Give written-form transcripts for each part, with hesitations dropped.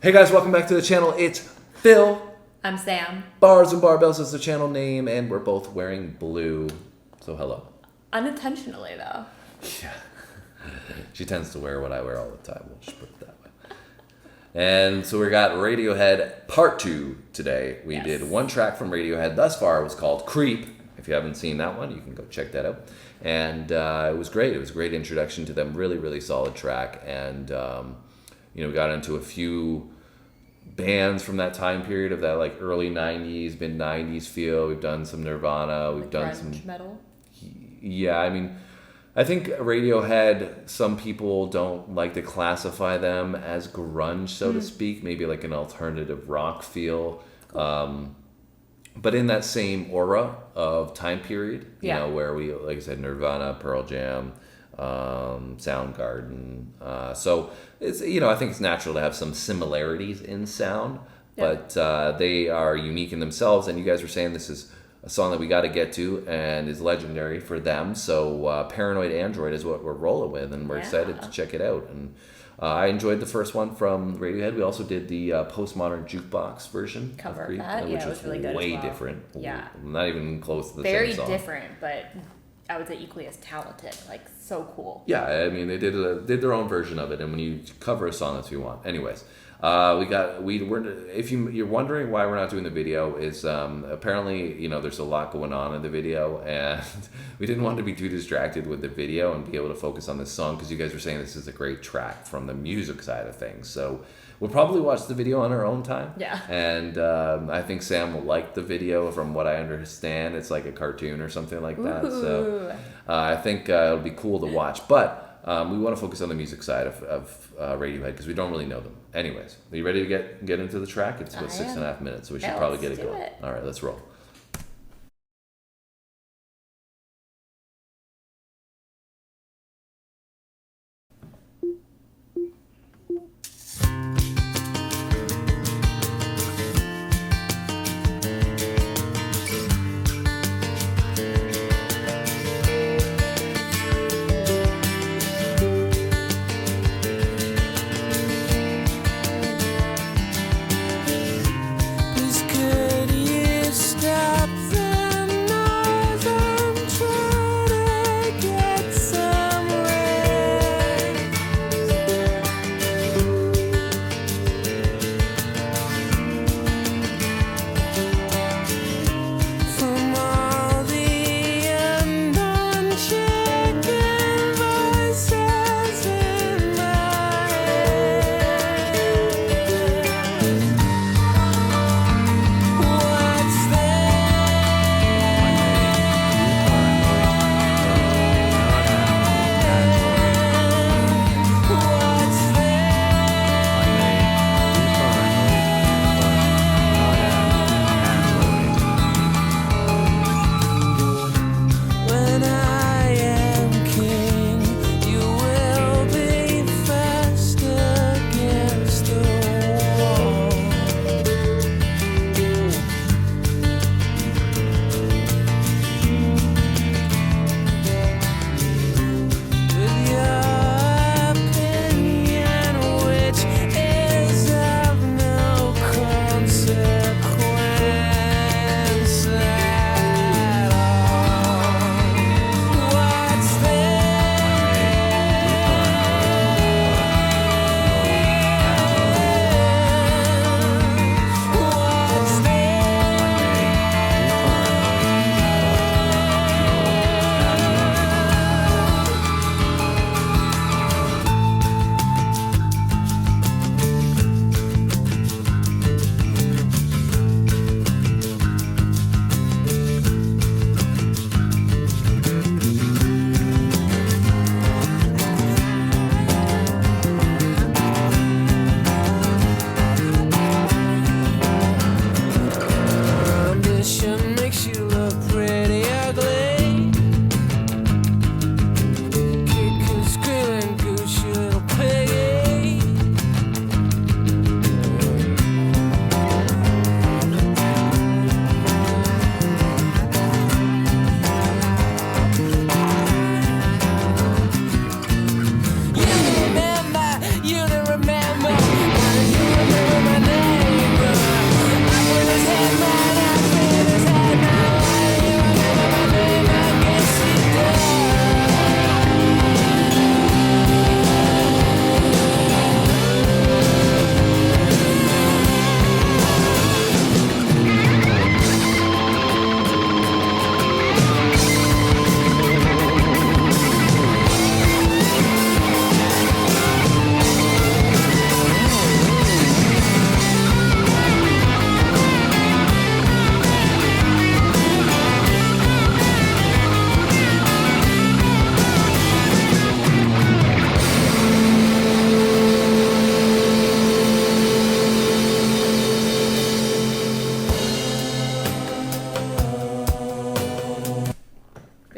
Hey guys, welcome back to the channel. It's Phil. I'm Sam. Bars and Barbells is the channel name, and we're both wearing blue. So hello. Unintentionally, though. Yeah. She tends to wear what I wear all the time. We'll just put it that way. And so we got Radiohead Part 2 today. We did one track from Radiohead thus far. It was called Creep. If you haven't seen that one, you can go check that out. And it was great. It was a great introduction to them. Really, really solid track. And, we got into a few bands from that time period of that like early 90s, mid 90s feel. We've done some Nirvana. We've done some metal. Yeah, I mean, I think Radiohead, some people don't like to classify them as grunge, so to speak, maybe like an alternative rock feel. Cool. But in that same aura of time period, you know, where we, like I said, Nirvana, Pearl Jam, Soundgarden. So it's, I think it's natural to have some similarities in sound, but they are unique in themselves. And you guys were saying this is a song that we got to get to and is legendary for them. So Paranoid Android is what we're rolling with, and we're excited to check it out. And I enjoyed the first one from Radiohead. We also did the Postmodern Jukebox version cover of Creep, that. which it was really good way as well. different. Yeah. Not even close to the Very same song. different, but I would say equally as talented. Like, so cool. Yeah, I mean, they did their own version of it, and when you cover a song, that's what you want. Anyways, if you're wondering why we're not doing the video, is apparently there's a lot going on in the video, and we didn't want to be too distracted with the video and be able to focus on this song because you guys were saying this is a great track from the music side of things. So we'll probably watch the video on our own time. Yeah. And I think Sam will like the video. From what I understand, it's like a cartoon or something like that. Ooh. So I think it'll be cool to watch, but. We want to focus on the music side of Radiohead because we don't really know them. Anyways, are you ready to get into the track? It's about 6.5 minutes, so we should probably get it going. All right, let's roll. This courteous style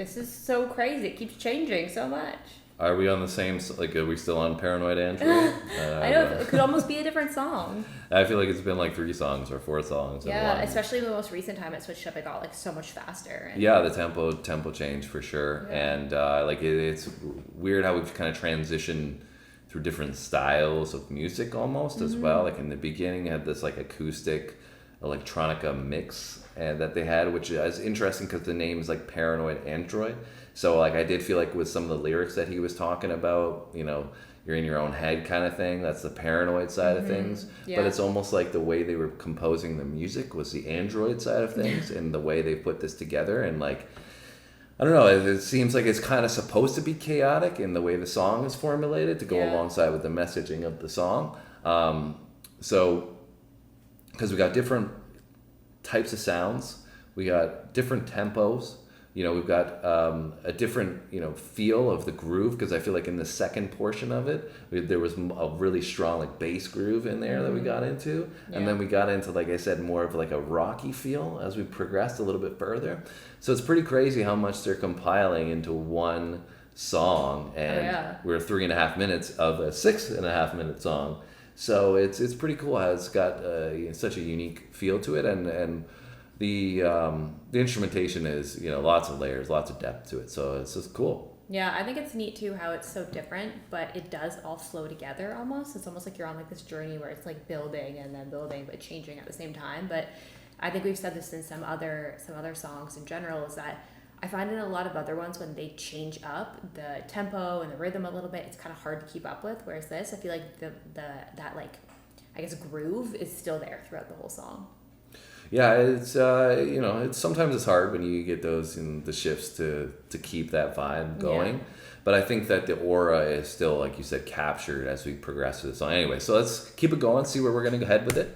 this is so crazy. It keeps changing so much. Are we on the same, like, are we still on Paranoid Android? I know, it could almost be a different song. I feel like it's been like 3 songs or 4 songs. Yeah, especially in the most recent time it switched up, it got like so much faster. And yeah, the tempo change for sure. Yeah. And like it's weird how we've kind of transitioned through different styles of music almost as well. Like in the beginning, had this like acoustic electronica mix that they had, which is interesting because the name is like Paranoid Android. So like I did feel like with some of the lyrics that he was talking about, you know, you're in your own head kind of thing. That's the paranoid side of things. Yeah. But it's almost like the way they were composing the music was the android side of things, and the way they put this together. And like, I don't know, it seems like it's kind of supposed to be chaotic in the way the song is formulated to go alongside with the messaging of the song. So, because we got different types of sounds, we got different tempos. You know, we've got a different, you know, feel of the groove, because I feel like in the second portion of it, there was a really strong like bass groove in there that we got into. And then we got into, like I said, more of like a rocky feel as we progressed a little bit further. So it's pretty crazy how much they're compiling into one song. And we're 3.5 minutes of a 6.5 minute song. So it's pretty cool how it's got such a unique feel to it. And the instrumentation is, you know, lots of layers, lots of depth to it, so it's just cool. Yeah, I think it's neat too how it's so different, but it does all flow together almost. It's almost like you're on like this journey where it's like building and then building but changing at the same time. But I think we've said this in some other songs in general, is that I find in a lot of other ones when they change up the tempo and the rhythm a little bit, it's kind of hard to keep up with, whereas this, I feel like that like, I guess, groove is still there throughout the whole song. Yeah, it's you know, sometimes it's hard when you get those in the shifts to keep that vibe going. Yeah. But I think that the aura is still, like you said, captured as we progress through the song. Anyway, so let's keep it going, see where we're gonna go ahead with it.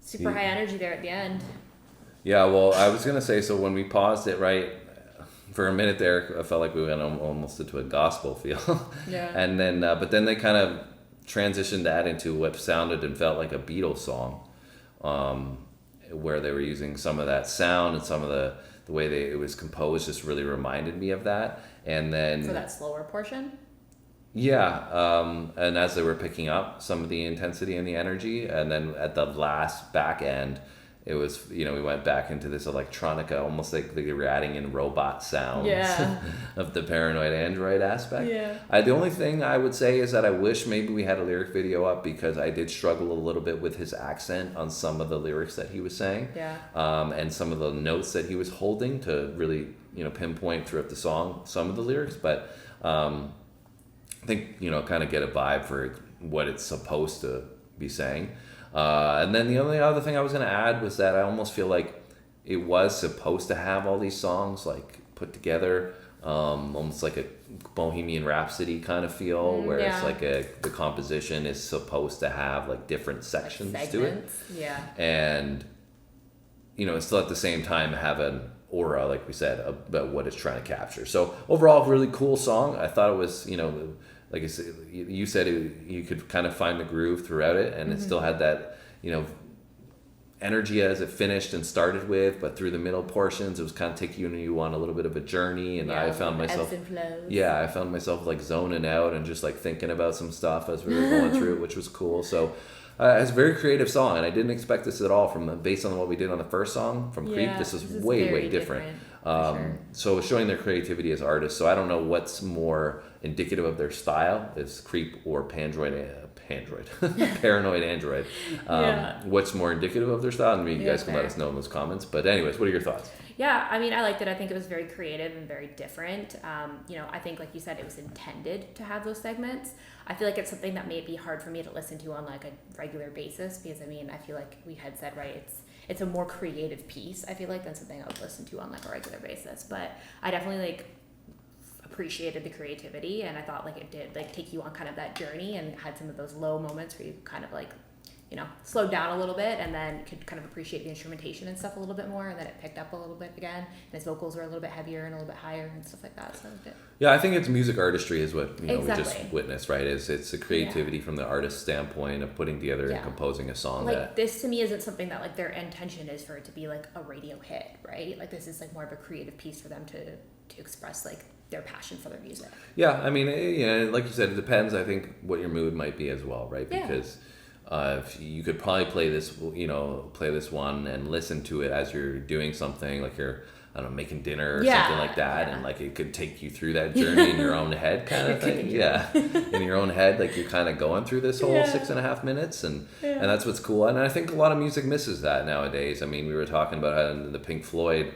Super high energy there at the end. Yeah, well, I was gonna say, so when we paused it, right, for a minute there, I felt like we went almost into a gospel feel, Yeah. and then but then they kind of transitioned that into what sounded and felt like a Beatles song, um, where they were using some of that sound and some of the way it was composed just really reminded me of that, and then For that slower portion. yeah, and as they were picking up some of the intensity and the energy, and then at the last back end, it was, we went back into this electronica, almost like they were adding in robot sounds Yeah. of the paranoid android aspect. Yeah. The only thing I would say is that I wish maybe we had a lyric video up, because I did struggle a little bit with his accent on some of the lyrics that he was saying, Yeah. and some of the notes that he was holding to really, pinpoint throughout the song some of the lyrics, but. I think, kind of get a vibe for what it's supposed to be saying. And then the only other thing I was going to add was that I almost feel like it was supposed to have all these songs like put together, almost like a Bohemian Rhapsody kind of feel, where it's like the composition is supposed to have like different sections to it. Yeah. And, still at the same time have an aura, like we said, about what it's trying to capture. So overall, really cool song. I thought it was, like I said, you said you could kind of find the groove throughout it, and it still had that, energy as it finished and started with, but through the middle portions, it was kind of taking you on a little bit of a journey, and I found myself, I found myself like zoning out and just like thinking about some stuff as we were going through it, which was cool. So it's a very creative song, and I didn't expect this at all based on what we did on the first song from Creep. This is way different. Sure. So showing their creativity as artists. So I don't know what's more indicative of their style, is Creep or Paranoid Android. What's more indicative of their style? And maybe you guys can let us know in those comments. But anyways, what are your thoughts? Yeah, I mean, I liked it. I think it was very creative and very different. I think, like you said, it was intended to have those segments. I feel like it's something that may be hard for me to listen to on like a regular basis, because I feel like we had said, right, it's a more creative piece, I feel like, than something I would listen to on like a regular basis. But I definitely appreciated the creativity, and I thought like it did like take you on kind of that journey, and had some of those low moments where you kind of like slowed down a little bit, and then could kind of appreciate the instrumentation and stuff a little bit more, and then it picked up a little bit again, and his vocals were a little bit heavier and a little bit higher and stuff like that. So it was good. Yeah, I think it's music artistry is what we just Exactly. witnessed, right? It's the creativity from the artist's standpoint of putting together and composing a song. Like this to me isn't something that like their intention is for it to be like a radio hit, right? Like this is like more of a creative piece for them to express like their passion for their music. Yeah, I mean, like you said, it depends. I think what your mood might be as well, right? Because if you could probably play this one and listen to it as you're doing something, like you're, I don't know, making dinner or something like that, and like it could take you through that journey in your own head, kind of thing. In your own head, like you're kind of going through this whole 6.5 minutes, and that's what's cool. And I think a lot of music misses that nowadays. I mean, we were talking about how in the Pink Floyd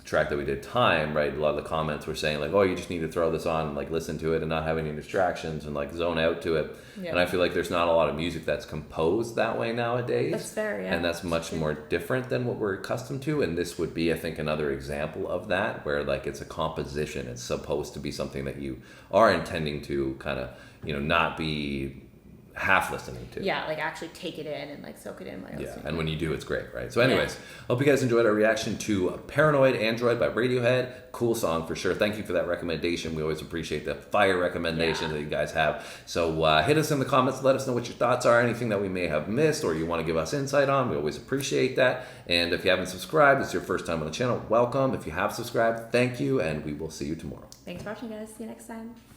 track that we did, Time, right? A lot of the comments were saying like, oh, you just need to throw this on and like listen to it and not have any distractions and like zone out to it. And I feel like there's not a lot of music that's composed that way nowadays. That's fair, and that's much more different than what we're accustomed to, and this would be, I think, another example of that, where like it's a composition. It's supposed to be something that you are intending to kind of not be half listening to. Yeah, like actually take it in and like soak it in while you're listening. And when you do, it's great, right? So anyways, hope you guys enjoyed our reaction to Paranoid Android by Radiohead. Cool song for sure. Thank you for that recommendation. We always appreciate the fire recommendations that you guys have. So hit us in the comments, let us know what your thoughts are, anything that we may have missed or you want to give us insight on. We always appreciate that. And if you haven't subscribed, it's your first time on the channel, welcome. If you have subscribed, thank you, and we will see you tomorrow. Thanks for watching, guys. See you next time.